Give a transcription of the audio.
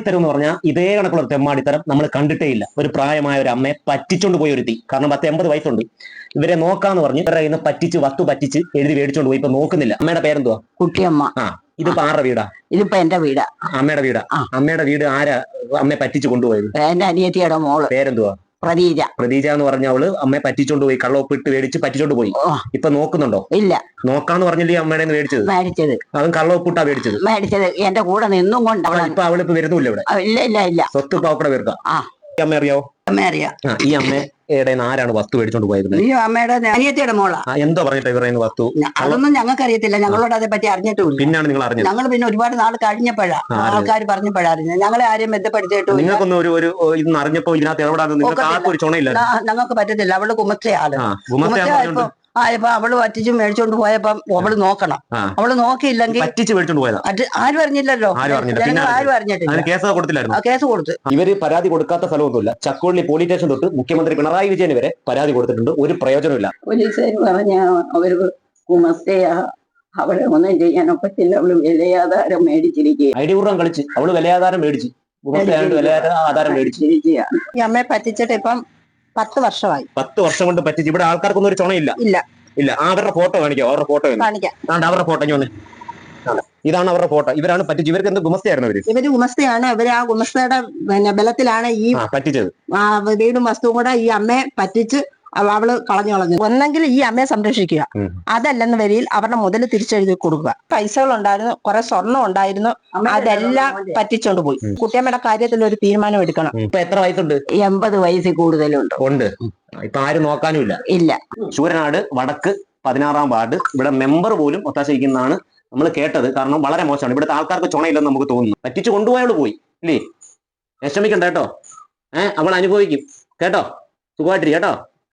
തെമ്മാടിത്തരം എന്ന് പറഞ്ഞാൽ ഇതേ കണക്കുള്ള ഒരു തെമ്മാടിത്തരം നമ്മൾ കണ്ടിട്ടേ ഇല്ല. ഒരു പ്രായമായ ഒരു അമ്മയെ പറ്റിച്ചോണ്ട് പോയി ഒരുത്തി, കാരണം 10-80 വയസ്സുണ്ട്. ഇവരെ നോക്കാന്ന് പറഞ്ഞ് ഇവരെ കയ്യിൽ നിന്ന് പറ്റിച്ച് വസ്തു പറ്റിച്ച് എഴുതി മേടിച്ചോണ്ട് പോയി. ഇപ്പൊ നോക്കുന്നില്ല. അമ്മയുടെ പേരെന്തുവാ? കുട്ടിയമ്മ. ഇതിപ്പോ ആരുടെ വീടാ? ഇതിപ്പോ എന്റെ വീടാ. അമ്മയുടെ വീടാ. അമ്മയുടെ വീട് ആരാ അമ്മയെ പറ്റിച്ച് കൊണ്ടുപോയത്? എന്റെ അനിയത്തിയുടെ മോള്. പേരെന്തുവാ? പ്രതീജ. പ്രതീജ എന്ന് പറഞ്ഞ അവള് അമ്മയെ പറ്റിച്ചോണ്ട് പോയി, കള്ളൊപ്പിട്ട് മേടിച്ച് പറ്റിച്ചോണ്ട് പോയി. ഇപ്പൊ നോക്കുന്നുണ്ടോ? ഇല്ല. നോക്കാന്ന് പറഞ്ഞില്ലേ അമ്മയുടെ മേടിച്ചത്? അതും കള്ളൊപ്പിട്ടാ മേടിച്ചത്. എന്റെ കൂടെ നിന്നും കൊണ്ട് ഇപ്പൊ അവളിപ്പോ വരുന്നില്ല ഇവിടെ. ഇല്ല. സ്വത്ത് ഇപ്പൊ അവിടെ വരുക. ഈ അമ്മ അറിയാവോ? അമ്മ അറിയാം. ഈ അമ്മയുടെ ആരാണ് വസ്തു മേടിച്ചോണ്ട് പോയത്? ഈ അമ്മയുടെ അനിയത്തിയുടെ മോളാ. എന്തോ പറഞ്ഞിട്ട് ഇവരുടെ വസ്തു? അതൊന്നും ഞങ്ങൾക്ക് അറിയത്തില്ല. ഞങ്ങളോട് അതേ പറ്റി അറിഞ്ഞിട്ടില്ല. പിന്നാണ് നിങ്ങൾ അറിഞ്ഞത്? ഞങ്ങൾ പിന്നെ ഒരുപാട് നാൾ കഴിഞ്ഞപ്പോഴാ ആൾക്കാർ പറഞ്ഞപ്പോഴാ അറിഞ്ഞത്. ഞങ്ങളെ ആരെയും ബന്ധപ്പെടുത്തിയിട്ടു. നിങ്ങൾക്കൊന്നും ഒരു ഇന്ന് അറിഞ്ഞപ്പോ ഇതിനകത്ത് എവിടാതെ നിങ്ങൾക്ക് ആർക്കും ഒരു ചുണയില്ല. ഞങ്ങൾക്ക് പറ്റത്തില്ല. അവള് കുമസ്തയാള്. കുമസ്തയായപ്പോ അവള് പറ്റിച്ച് മേടിച്ചോണ്ട് പോയപ്പോ അവള് നോക്കണം. അവള് നോക്കിയില്ലെങ്കിൽ പറ്റിച്ച് മേടിച്ചോണ്ട് പോയതാ. ആരും അറിഞ്ഞില്ലല്ലോ. ആരും അറിഞ്ഞിട്ടില്ല. കേസ് കൊടുത്തു. ഇവര് പരാതി കൊടുക്കാത്ത സ്ഥലമൊന്നുമില്ല. ചക്കോളി പോലീസ് സ്റ്റേഷൻ തൊട്ട് മുഖ്യമന്ത്രി പിണറായി വിജയൻ വരെ പരാതി കൊടുത്തിട്ടുണ്ട്. ഒരു പ്രയോജനമില്ല. പോലീസുകാർ പറഞ്ഞ അവര് കുമസ്തയാ, അവളെ ഒന്നും ചെയ്യാനൊക്കത്തില്ല. അവള് വിലയാധാരം മേടിച്ചിരിക്കുക. ഐഡി പൂർവ്വം കളിച്ച് അവള് വിലയാധാരം മേടിച്ച് ആധാരം മേടിച്ചിരിക്കുക. ഈ അമ്മയെ പറ്റിച്ചിട്ട് ഇപ്പം 10 വർഷമായി. 10 വർഷം കൊണ്ട് പറ്റിച്ച്. ഇവിടെ ആൾക്കാർക്കൊന്നും ഒരു ചുണയില്ല. ഇല്ല. അവരുടെ ഫോട്ടോ കാണിക്കാം. അവരുടെ ഫോട്ടോ അവരുടെ ഫോട്ടോ വന്ന്. ഇതാണ് അവരുടെ ഫോട്ടോ. ഇവരാണ് പറ്റിച്ച്. ഇവർക്ക് എന്ത് ഗുമസ്തയായിരുന്നു? ഇവര് ഗുമസ്തയാണ്. ഇവര് ആ ഗുമസ്തയുടെ ബലത്തിലാണ് ഈ പറ്റിച്ചത്. വീടും വസ്തുവും കൂടെ ഈ അമ്മയെ പറ്റിച്ച് അവള് കളഞ്ഞു. ഒന്നെങ്കിൽ ഈ അമ്മയെ സംരക്ഷിക്കുക, അതല്ലെന്ന വരിയിൽ അവരുടെ മുതൽ തിരിച്ചെഴുതി കൊടുക്കുക. പൈസകൾ ഉണ്ടായിരുന്നു, കുറെ സ്വർണം ഉണ്ടായിരുന്നു, അതെല്ലാം പറ്റിച്ചോണ്ട് പോയി. കുട്ടിയമ്മയുടെ കാര്യത്തിൽ ഒരു തീരുമാനം എടുക്കണം. ഇപ്പൊ എത്ര വയസ്സുണ്ട്? 80 വയസ്സിൽ കൂടുതലുണ്ട്. ഇപ്പൊ ആരും നോക്കാനും ഇല്ല. ശൂരനാട് വടക്ക് 16-ാം വാർഡ് ഇവിടെ മെമ്പർ പോലും ഒത്താശയിക്കുന്നതാണ് നമ്മൾ കേട്ടത്. കാരണം വളരെ മോശമാണ്. ഇവിടുത്തെ ആൾക്കാർക്ക് ചുണയില്ലെന്ന് നമുക്ക് തോന്നുന്നു. പറ്റിച്ചു കൊണ്ടുപോയവള് പോയി ഇല്ലേ? വിഷമിക്കണ്ട കേട്ടോ. അവൾ അനുഭവിക്കും കേട്ടോ. സുഖമായിട്ടിരി കേട്ടോ.